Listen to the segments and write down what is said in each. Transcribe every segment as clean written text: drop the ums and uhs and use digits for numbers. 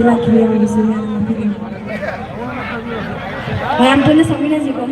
laki yang gusto niya ng film. Mayam to na sa amin na si ko.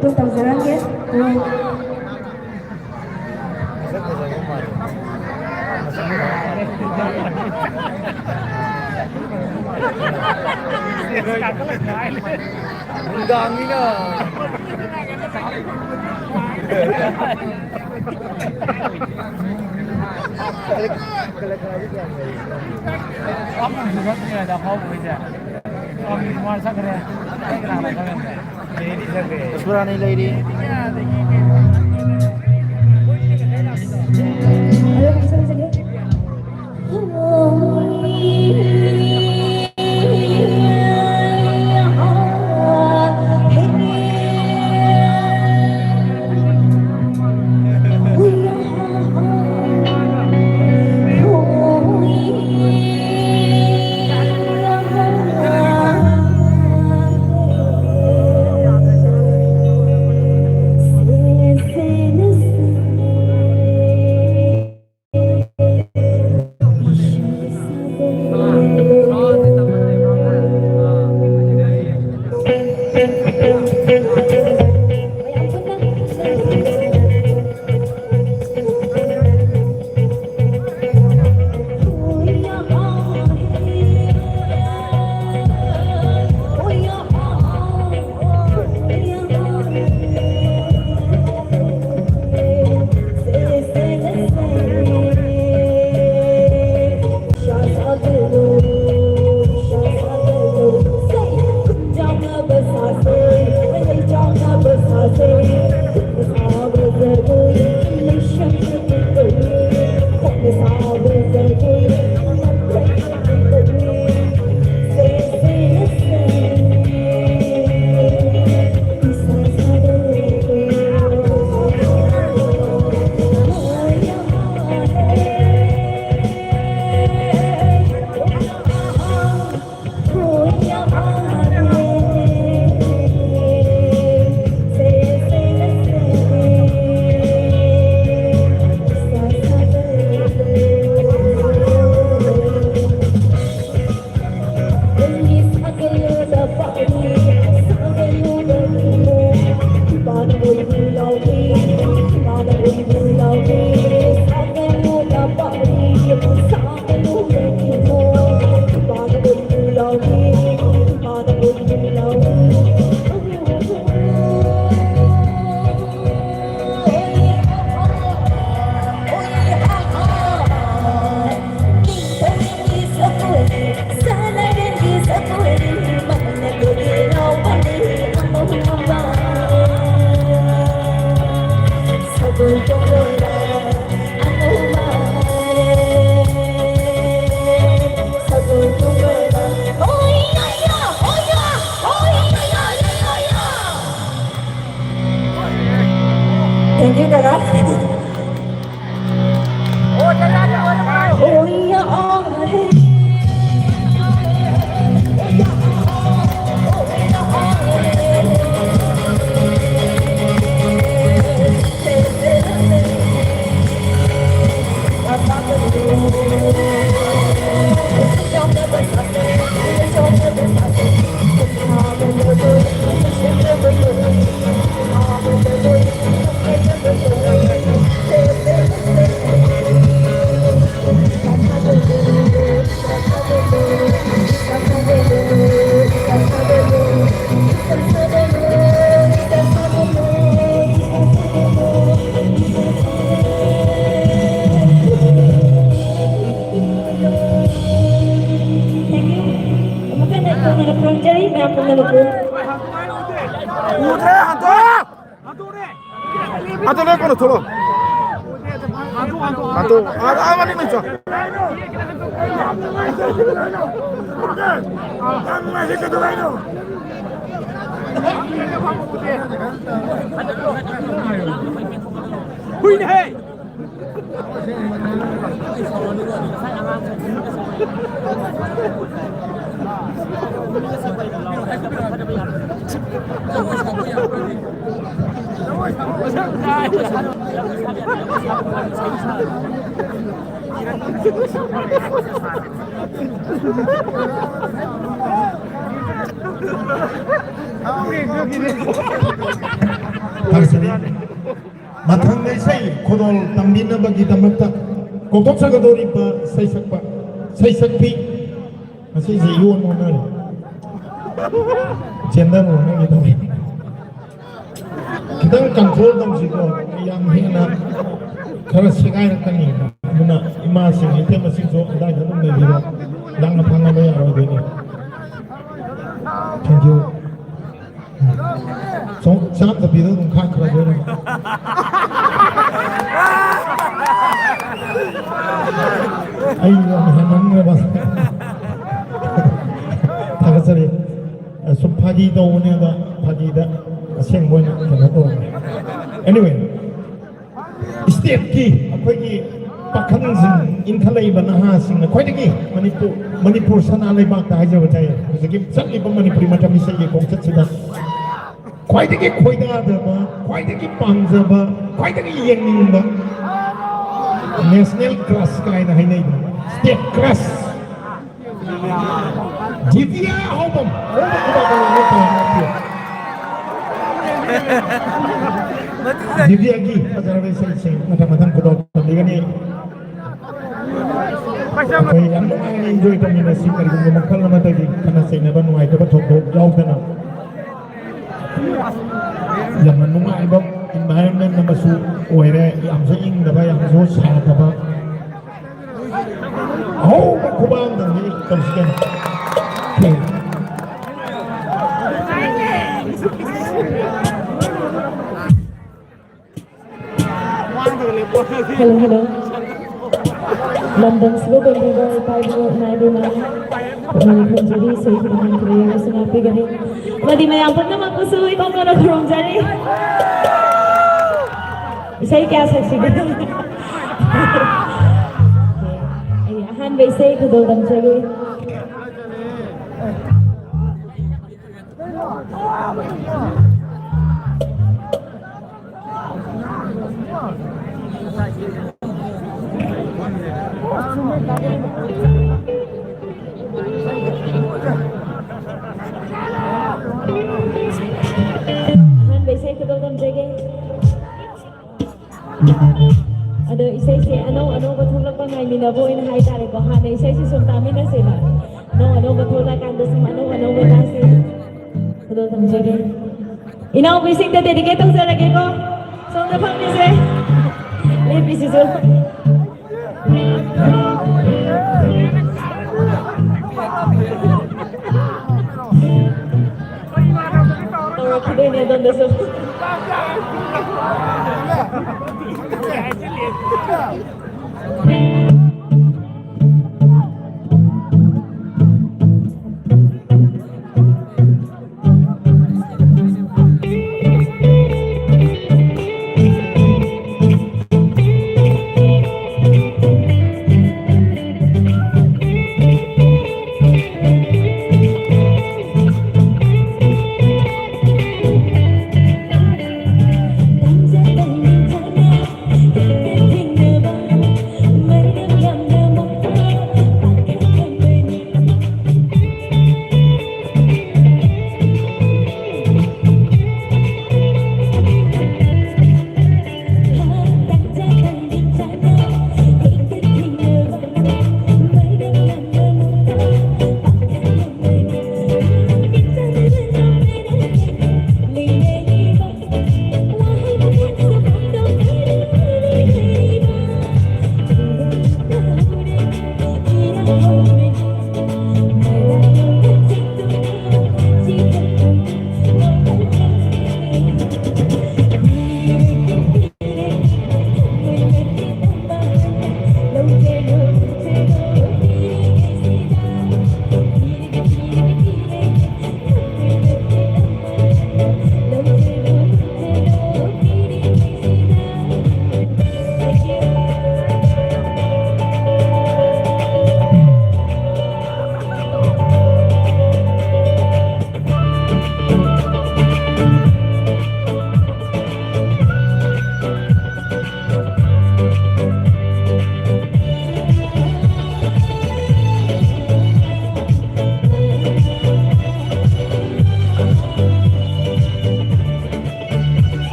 구독 당사랑해. Ang dami na. Terus berani lady. Ayo bisa bisa dia. Thank you, Dara. Oh, yeah, Mangalore. 우대 한도 내 거는 들어 한도 많이 있어 후인해 Matang na say kodol tambin na bagi damakta kotok sa kadori pa say sakpi masih jiwa mo na gender mo na ito kita control dong siko yang hina kara sigai na kanina muna imasing ite masing so dai kadong na dito lang na pang na ba yaro dito thank you so sangat tapi itu tungkak kerajaan ayo memang apa tak seri so pagi tu ni ada pagi dah siang pun kena tu anyway step ki apa ki pakan sing inkalai banaha sing kau lagi Manipur sana lagi bak dah jauh jaya jadi sekali pun Manipur macam ni saya kongsi sudah kau lagi kau dah ada ba kau lagi pangsa ba kau lagi yang ni ba national class kaya na hinay ba step class Divya album Divya ki pasarabe sing matang ko daw liga ni okay ang enjoy kami na sing kari kung makal na matagi kana sa ina ba nung ay ka ba thok yaw ka na yang nung ay ba environment na masu oire yang sa ing na ba yang so sa ka ba oh kubang dang ni kamsikan okay Hello. London Slow River 599 Pagmalikan jadi saya dengan kriya sinapi gani Madi mayampag na magpuso itong karong jari Isa'y kaya saksi gani Ayan, ba isa'y kudodang jari Ada isay si ano batulak pa ngay minabuin na hay tari ko hana isay si sultami na sila ano batulak kanda sa ano wala si kudo tang jage inaw bising ta dedicate ang sa lagi ko so na pang nise lepi si so Tawag ko din doon na so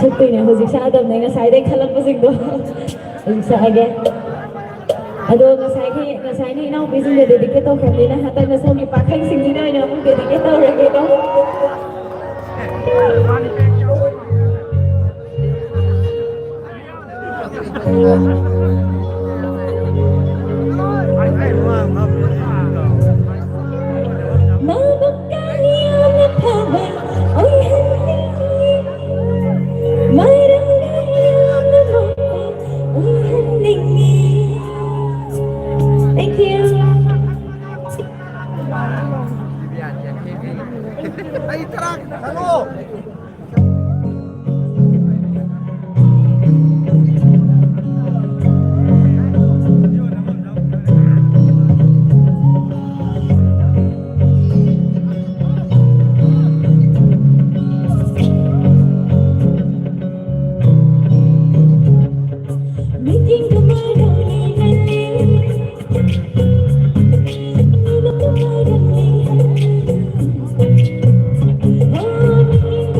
ꯁꯛꯇꯣꯏꯅꯦ ꯍꯧꯖꯤꯛ ꯁꯛꯑꯗꯕꯅꯦ ꯉꯁꯥꯏꯗꯩ ꯈꯜꯂꯛꯄꯁꯤꯡꯗꯣ ꯍꯧꯖꯤꯛ ꯁꯛꯑꯒꯦ ꯑꯗꯣ ꯉꯁꯥꯏꯒꯤ ꯏꯅꯥꯎꯄꯤꯁꯤꯡꯗ dedicate ꯇꯧꯈ꯭ꯔꯕꯅꯤꯅ ꯍꯟꯗꯛꯅ ꯁꯣꯝꯒꯤ ꯄꯥꯈꯪꯁꯤꯡꯁꯤꯅ ꯑꯣꯏꯅ ꯑꯃꯨꯛ dedicate ꯇꯧꯔꯒꯦꯀꯣ Mabukani ang paba, oy hindi. Marangay ang paba, oy hindi. Thank you. Ay, tara! Ano? Meeting kumadali nali. Kumadali. Oh, meeting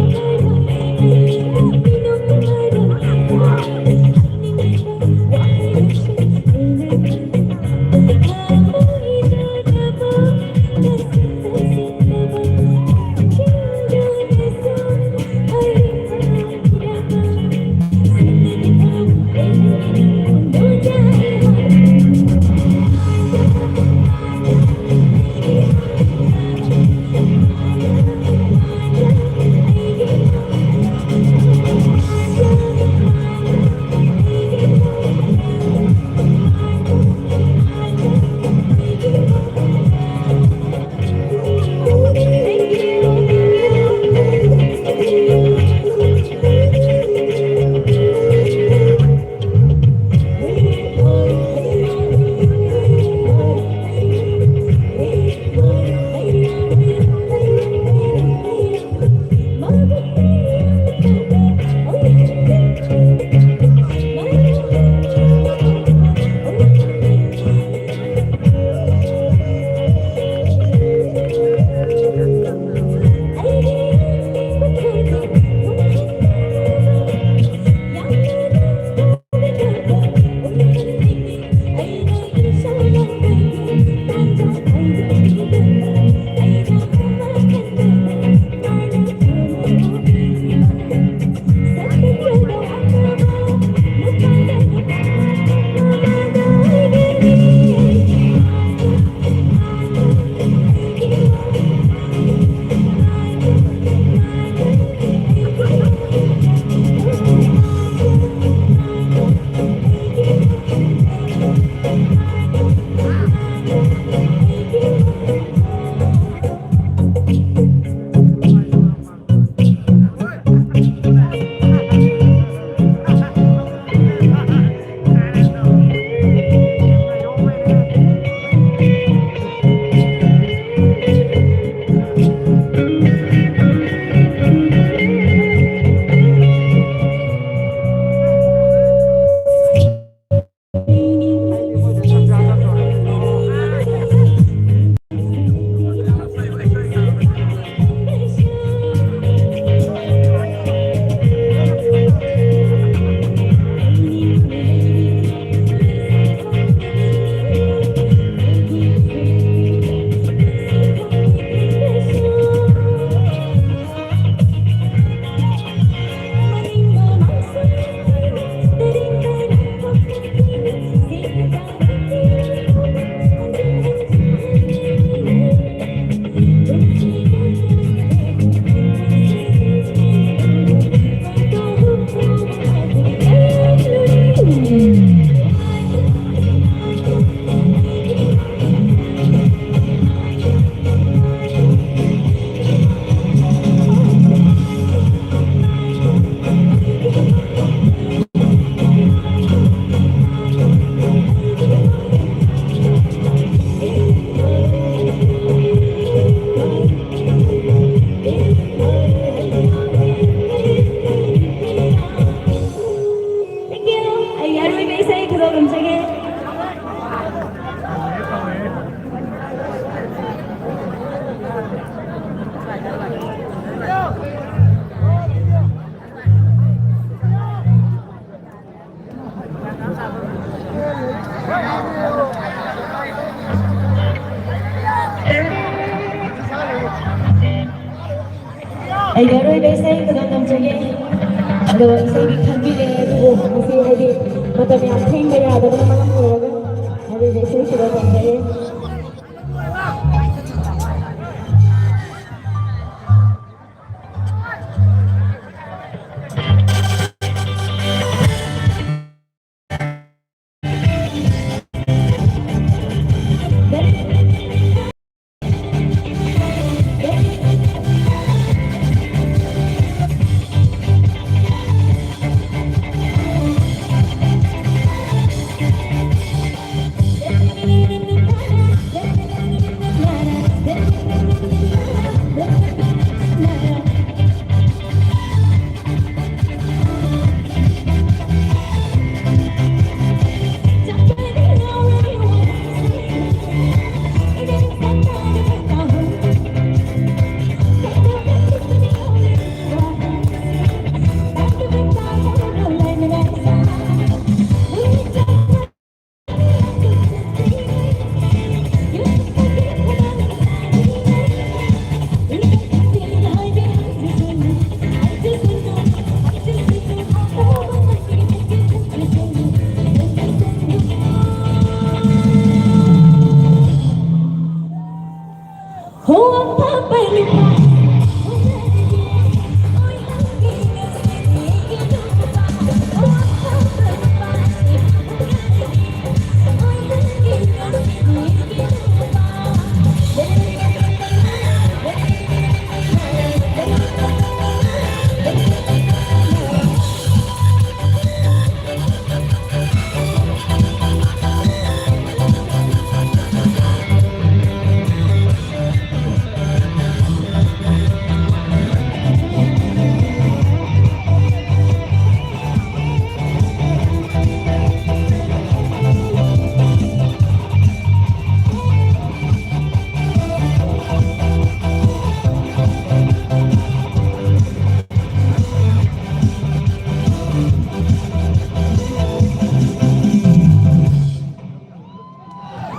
ꯑꯩꯒꯤ ꯑꯔꯣꯏꯕ ꯏꯁꯩ ꯈꯨꯗꯝ ꯇꯝꯖꯒꯦ ꯑꯗꯣ ꯏꯁꯩꯗꯤ ꯈꯟꯕꯤꯔꯦ ꯑꯗꯨꯕꯨ ꯉꯁꯤ ꯍꯥꯏꯗꯤ ꯃꯇꯝ ꯌꯥꯝ ꯊꯦꯡꯕ ꯌꯥꯗꯕꯅ ꯃꯔꯝ ꯑꯣꯏꯔꯒ ꯑꯔꯣꯏꯕ ꯏꯁꯩ ꯈꯨꯗꯝ ꯇꯝꯖꯒꯦ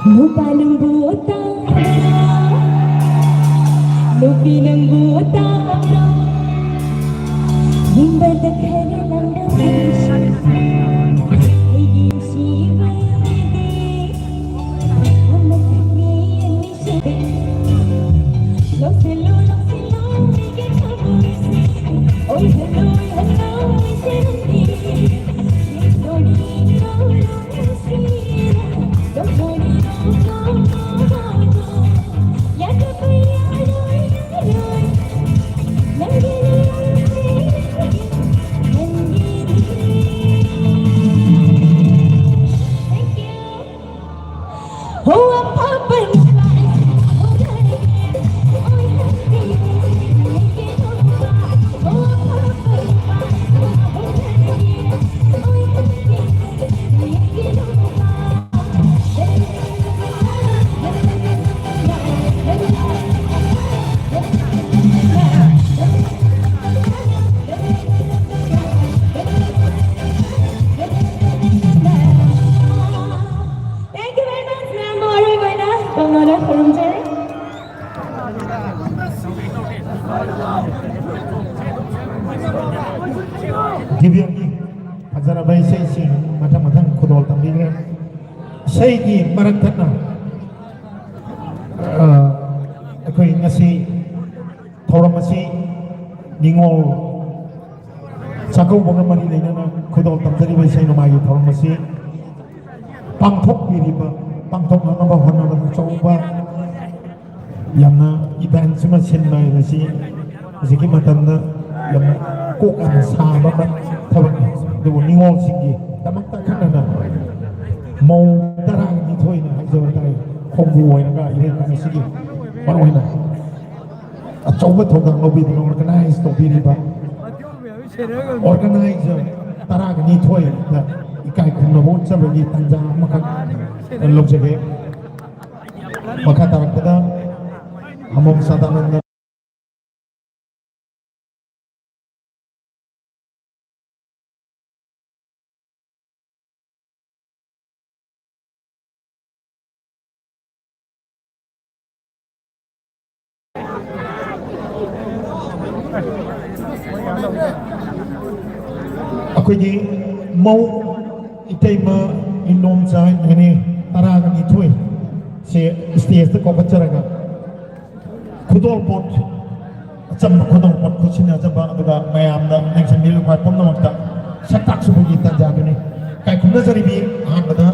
Lupa ng butang Lupi ng butang Himbad at halilang Ay gisibay Ang magkagniyan ni Sibi Lo silo, Miguel Favorisi Oy hello, Isinandi Nodino, Sira Nodino, ꯗꯤꯕ꯭ꯌꯥꯒꯤ ꯐꯖꯔꯕ ꯏꯁꯩꯁꯤꯡ ꯃꯊꯪ ꯃꯊꯪ ꯈꯨꯗꯣꯜ ꯇꯝꯕꯤꯈ꯭ꯔꯦ ꯏꯁꯩꯒꯤ ꯃꯔꯛꯇꯅ ꯑꯩꯈꯣꯏ ꯉꯁꯤ ꯊꯧꯔꯝ ꯑꯁꯤ ꯅꯤꯡꯉꯣꯜ ꯆꯥꯛꯀꯧꯕꯒ ꯃꯔꯤ ꯂꯩꯅꯅ ꯈꯨꯗꯣꯜ ꯇꯝꯖꯔꯤꯕ ꯏꯁꯩ ꯅꯣꯡꯃꯥꯏꯒꯤ ꯊꯧꯔꯝ ꯑꯁꯤ ꯄꯥꯡꯊꯣꯛꯄꯤꯔꯤꯕ ꯄꯥꯡꯊꯣꯛꯅꯅꯕ ꯍꯣꯠꯅꯕꯗ ꯑꯆꯧꯕ ꯌꯥꯝꯅ ꯏꯚꯦꯟꯁꯤꯃ ꯁꯤꯟꯕ ꯍꯥꯏꯕꯁꯤ ꯍꯧꯖꯤꯛꯀꯤ ꯃꯇꯝꯗ ꯌꯥꯝꯅ ꯀꯣꯛ ꯌꯥꯝꯅ ꯁꯥꯕ ꯊꯕꯛꯅꯤ ꯑꯗꯨꯕꯨ ꯅꯤꯡꯉꯣꯜꯁꯤꯡꯒꯤꯗꯃꯛꯇ ꯈꯟꯅꯅ ꯃꯧ 12ꯅ ꯍꯥꯏꯖꯕ ꯇꯥꯔꯦ ꯈꯣꯡꯕꯨ ꯑꯣꯏꯔꯒ ꯏꯔꯦꯟꯕ ꯑꯁꯤꯒꯤ ꯃꯔꯨꯑꯣꯏꯅ ꯑꯆꯧꯕ ꯊꯧꯗꯥꯡ ꯂꯧꯕꯤꯗꯨꯅ ꯑꯣꯔꯒꯅꯥꯏꯖ ꯇꯧꯕꯤꯔꯤꯕ ꯑꯣꯔꯒꯅꯥꯏꯖꯔ 12ꯗ ꯏꯀꯥꯏ ꯈꯨꯝꯅꯕ ꯎꯠꯆꯕꯒꯤ ꯇꯥꯟꯖꯥ ꯑꯃꯈꯛ ꯂꯧꯖꯒꯦ ꯃꯈꯥ ꯇꯥꯔꯛꯄꯗ ꯑꯃꯣꯝ ꯁदानꯟꯗ ꯑꯩꯈꯣꯏꯒꯤ ꯃꯧ ꯏꯇꯩꯃ ꯏꯟꯗꯣꯝꯆꯥ ꯍꯥꯏꯅꯤ ꯇꯔꯥꯒ ꯅꯤꯊꯣꯏ ꯁꯦ ꯁ꯭ꯇꯦꯖꯇ ꯀꯧꯈꯠꯆꯔꯒ ꯈꯨꯗꯣꯜꯄꯣꯠ ꯑꯆꯝꯕ ꯈꯨꯗꯣꯜꯄꯣꯠ ꯈꯨꯠꯁꯤꯟꯅꯖꯕ ꯑꯗꯨꯒ ꯃꯌꯥꯝꯗ ꯌꯦꯡꯁꯤꯟꯕꯤꯔꯤꯕ ꯈ꯭ꯋꯥꯏ ꯄꯨꯝꯅꯃꯛꯇ ꯁꯛ ꯇꯥꯛꯁꯨꯕꯒꯤ ꯇꯥꯟꯖꯥꯗꯨꯅꯤ ꯀꯥꯏ ꯈꯨꯝꯅꯖꯔꯤꯕꯤ ꯑꯍꯥꯟꯕꯗ